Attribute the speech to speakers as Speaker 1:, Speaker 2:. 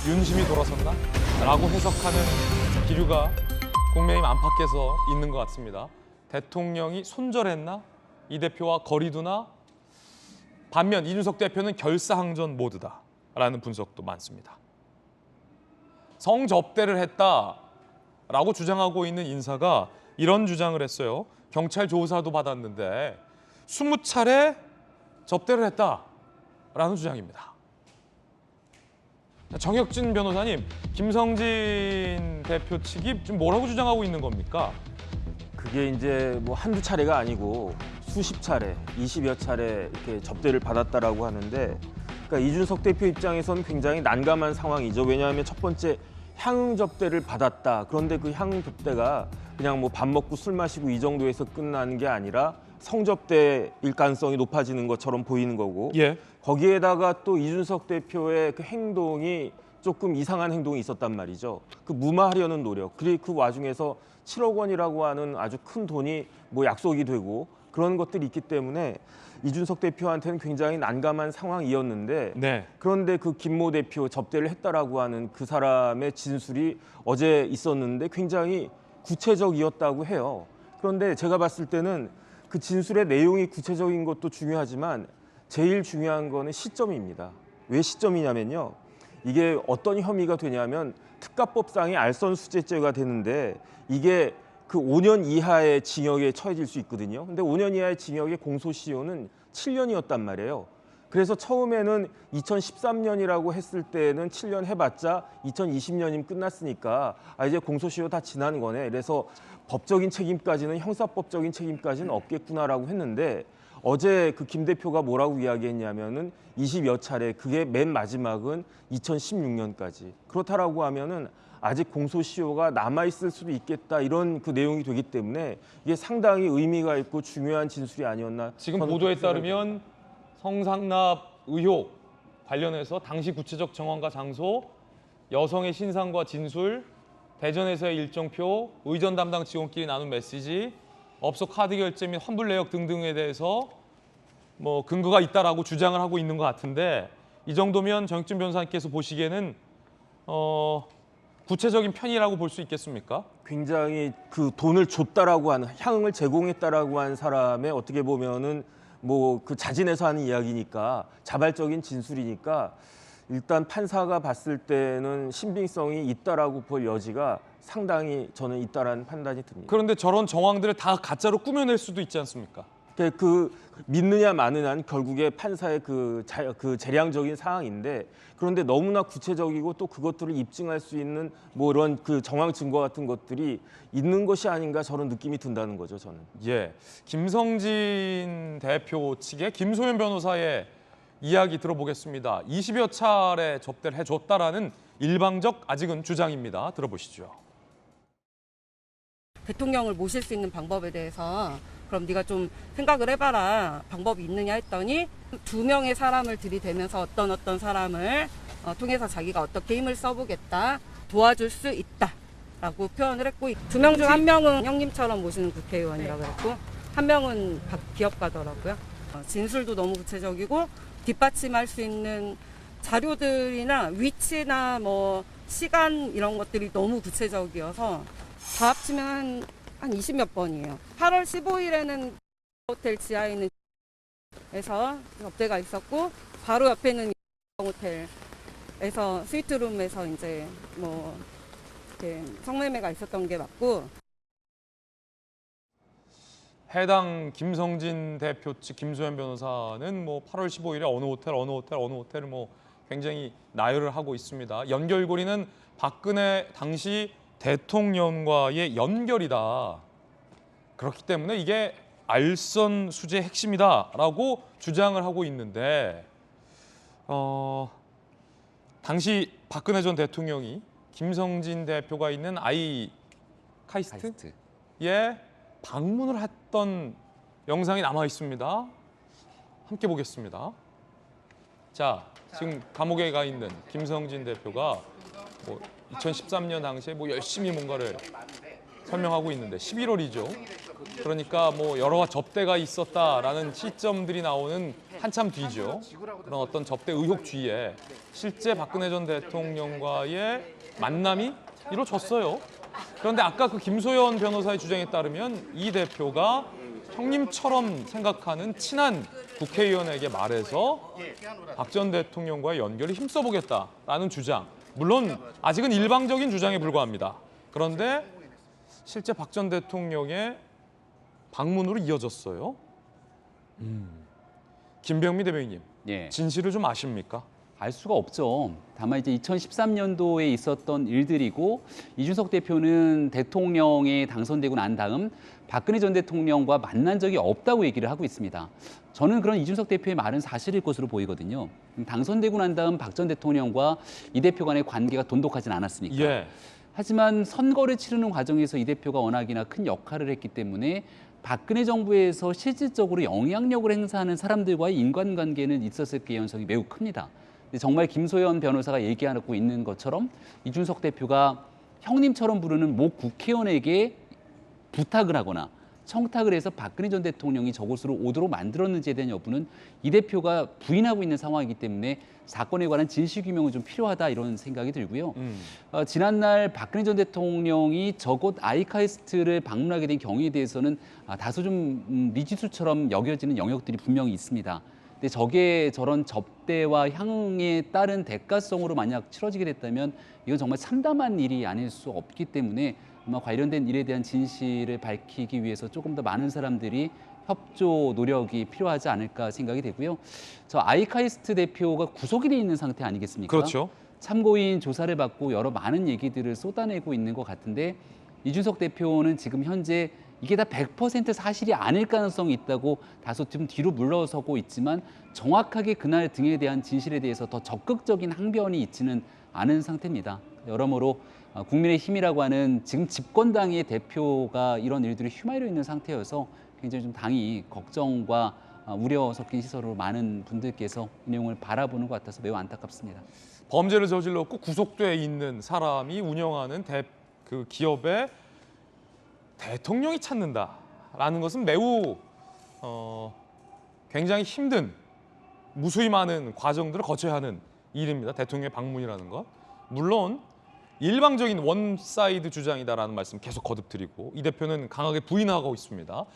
Speaker 1: 윤심이 돌아섰나? 라고 해석하는 기류가 국민의힘 안팎에서 있는 것 같습니다. 대통령이 손절했나? 이 대표와 거리 두나? 반면 이준석 대표는 결사항전 모드다라는 분석도 많습니다. 성접대를 했다라고 주장하고 있는 인사가 이런 주장을 했어요. 경찰 조사도 받았는데 20차례 접대를 했다라는 주장입니다. 정혁진 변호사님, 김성진 대표 측이 지금 뭐라고 주장하고 있는 겁니까?
Speaker 2: 그게 이제 뭐 한두 차례가 아니고 수십 차례, 20여 차례 이렇게 접대를 받았다라고 하는데, 그러니까 이준석 대표 입장에서는 굉장히 난감한 상황이죠. 왜냐하면 첫 번째 향응 접대를 받았다. 그런데 그 향응 접대가 그냥 뭐 밥 먹고 술 마시고 이 정도에서 끝나는 게 아니라 성접대일 가능성이 높아지는 것처럼 보이는 거고,
Speaker 1: 예.
Speaker 2: 거기에다가 또 이준석 대표의 그 행동이 조금 이상한 행동이 있었단 말이죠. 그 무마하려는 노력, 그리고 그 와중에서 7억 원이라고 하는 아주 큰 돈이 뭐 약속이 되고 그런 것들이 있기 때문에 이준석 대표한테는 굉장히 난감한 상황이었는데,
Speaker 1: 네.
Speaker 2: 그런데 그 김모 대표 접대를 했다라고 하는 그 사람의 진술이 어제 있었는데 굉장히 구체적이었다고 해요. 그런데 제가 봤을 때는 그 진술의 내용이 구체적인 것도 중요하지만 제일 중요한 거는 시점입니다. 왜 시점이냐면요. 이게 어떤 혐의가 되냐면 특가법상의 알선수재죄가 되는데, 이게 그 5년 이하의 징역에 처해질 수 있거든요. 근데 5년 이하의 징역의 공소시효는 7년이었단 말이에요. 그래서 처음에는 2013년이라고 했을 때는 7년 해봤자 2020년이면 끝났으니까 이제 공소시효 다 지난 거네. 그래서 법적인 책임까지는, 형사법적인 책임까지는 없겠구나라고 했는데, 어제 그 김 대표가 뭐라고 이야기했냐면은 20여 차례, 그게 맨 마지막은 2016년까지. 그렇다라고 하면은 아직 공소시효가 남아있을 수도 있겠다, 이런 그 내용이 되기 때문에 이게 상당히 의미가 있고 중요한 진술이 아니었나.
Speaker 1: 지금 보도에 따르면 성상납 의혹 관련해서 당시 구체적 정황과 장소, 여성의 신상과 진술, 대전에서의 일정표, 의전 담당 직원끼리 나눈 메시지, 업소 카드 결제 및 환불 내역 등등에 대해서 뭐 근거가 있다라고 주장을 하고 있는 것 같은데, 이 정도면 정혁진 변호사님께서 보시기에는 구체적인 편이라고 볼 수 있겠습니까?
Speaker 2: 굉장히 그 돈을 줬다라고 하는, 향응을 제공했다라고 한 사람의 어떻게 보면은 뭐 그 자진해서 하는 이야기니까, 자발적인 진술이니까 일단 판사가 봤을 때는 신빙성이 있다라고 볼 여지가 상당히 저는 있다라는 판단이 듭니다.
Speaker 1: 그런데 저런 정황들을 다 가짜로 꾸며낼 수도 있지 않습니까?
Speaker 2: 그 믿느냐 마느냐는 결국에 판사의 그 재량적인 사항인데, 그런데 너무나 구체적이고 또 그것들을 입증할 수 있는 뭐 이런 그 정황 증거 같은 것들이 있는 것이 아닌가, 저런 느낌이 든다는 거죠, 저는.
Speaker 1: 예, 김성진 대표 측의 김소연 변호사의 이야기 들어보겠습니다. 20여 차례 접대를 해줬다라는 일방적 아직은 주장입니다. 들어보시죠.
Speaker 3: 대통령을 모실 수 있는 방법에 대해서 그럼 네가 좀 생각을 해봐라, 방법이 있느냐 했더니 2명의 사람을 들이대면서 어떤 사람을 통해서 자기가 어떻게 힘을 써보겠다, 도와줄 수 있다라고 표현을 했고, 2명 중 1명은 형님처럼 모시는 국회의원이라고 했고, 1명은 기업가더라고요. 진술도 너무 구체적이고 뒷받침할 수 있는 자료들이나 위치나 뭐 시간 이런 것들이 너무 구체적이어서 다 합치면 한 20몇 번이에요. 8월 15일에는 호텔 지하에 있는 에서 접대가 있었고, 바로 옆에 있는 호텔에서 스위트룸에서 이제 뭐 이렇게 성매매가 있었던 게 맞고.
Speaker 1: 해당 김성진 대표 측 김소연 변호사는 뭐 8월 15일에 어느 호텔을 뭐 굉장히 나열을 하고 있습니다. 연결고리는 박근혜 당시 대통령과의 연결이다. 그렇기 때문에 이게 알선 수재의 핵심이다라고 주장을 하고 있는데, 당시 박근혜 전 대통령이 김성진 대표가 있는 아이 카이스트에 방문을 했던 영상이 남아 있습니다. 함께 보겠습니다. 자, 지금 감옥에 가 있는 김성진 대표가 뭐 2013년 당시에 뭐 열심히 뭔가를 설명하고 있는데, 11월이죠. 그러니까 뭐 여러 접대가 있었다라는 시점들이 나오는 한참 뒤죠. 그런 어떤 접대 의혹 뒤에 실제 박근혜 전 대통령과의 만남이 이루어졌어요. 그런데 아까 그 김소연 변호사의 주장에 따르면 이 대표가 형님처럼 생각하는 친한 국회의원에게 말해서 박 전 대통령과의 연결을 힘써보겠다라는 주장. 물론 아직은 일방적인 주장에 불과합니다. 그런데 실제 박 전 대통령의 방문으로 이어졌어요. 김병미 대변인님,
Speaker 4: 예.
Speaker 1: 진실을 좀 아십니까?
Speaker 4: 알 수가 없죠. 다만 이제 2013년도에 있었던 일들이고 이준석 대표는 대통령에 당선되고 난 다음 박근혜 전 대통령과 만난 적이 없다고 얘기를 하고 있습니다. 저는 그런 이준석 대표의 말은 사실일 것으로 보이거든요. 당선되고 난 다음 박 전 대통령과 이 대표 간의 관계가 돈독하진 않았습니까?
Speaker 1: 예.
Speaker 4: 하지만 선거를 치르는 과정에서 이 대표가 워낙이나 큰 역할을 했기 때문에 박근혜 정부에서 실질적으로 영향력을 행사하는 사람들과의 인간관계는 있었을 가능성이 매우 큽니다. 근데 정말 김소연 변호사가 얘기하고 있는 것처럼 이준석 대표가 형님처럼 부르는 모 국회의원에게 부탁을 하거나 청탁을 해서 박근혜 전 대통령이 저곳으로 오도록 만들었는지에 대한 여부는 이 대표가 부인하고 있는 상황이기 때문에 사건에 관한 진실규명은 좀 필요하다 이런 생각이 들고요. 지난날 박근혜 전 대통령이 저곳 아이카이스트를 방문하게 된 경위에 대해서는 다소 좀 미지수처럼 여겨지는 영역들이 분명히 있습니다. 근데 저게 저런 접대와 향응에 따른 대가성으로 만약 치러지게 됐다면 이건 정말 참담한 일이 아닐 수 없기 때문에 아마 관련된 일에 대한 진실을 밝히기 위해서 조금 더 많은 사람들이 협조 노력이 필요하지 않을까 생각이 되고요. 저 아이카이스트 대표가 구속이 돼 있는 상태 아니겠습니까?
Speaker 1: 그렇죠.
Speaker 4: 참고인 조사를 받고 여러 많은 얘기들을 쏟아내고 있는 것 같은데 이준석 대표는 지금 현재 이게 다 100% 사실이 아닐 가능성이 있다고 다소 좀 뒤로 물러서고 있지만 정확하게 그날 등에 대한 진실에 대해서 더 적극적인 항변이 있지는 않은 상태입니다. 여러모로 국민의힘이라고 하는 지금 집권당의 대표가 이런 일들이 휘말려 있는 상태여서 굉장히 좀 당이 걱정과 우려 섞인 시선으로 많은 분들께서 이 내용을 바라보는 것 같아서 매우 안타깝습니다.
Speaker 1: 범죄를 저질렀고 구속돼 있는 사람이 운영하는 그 기업의 대통령이 찾는다라는 것은 매우 굉장히 힘든 무수히 많은 과정들을 거쳐야 하는 일입니다. 대통령의 방문이라는 것. 물론 일방적인 원사이드 주장이다라는 말씀 계속 거듭드리고 이 대표는 강하게 부인하고 있습니다.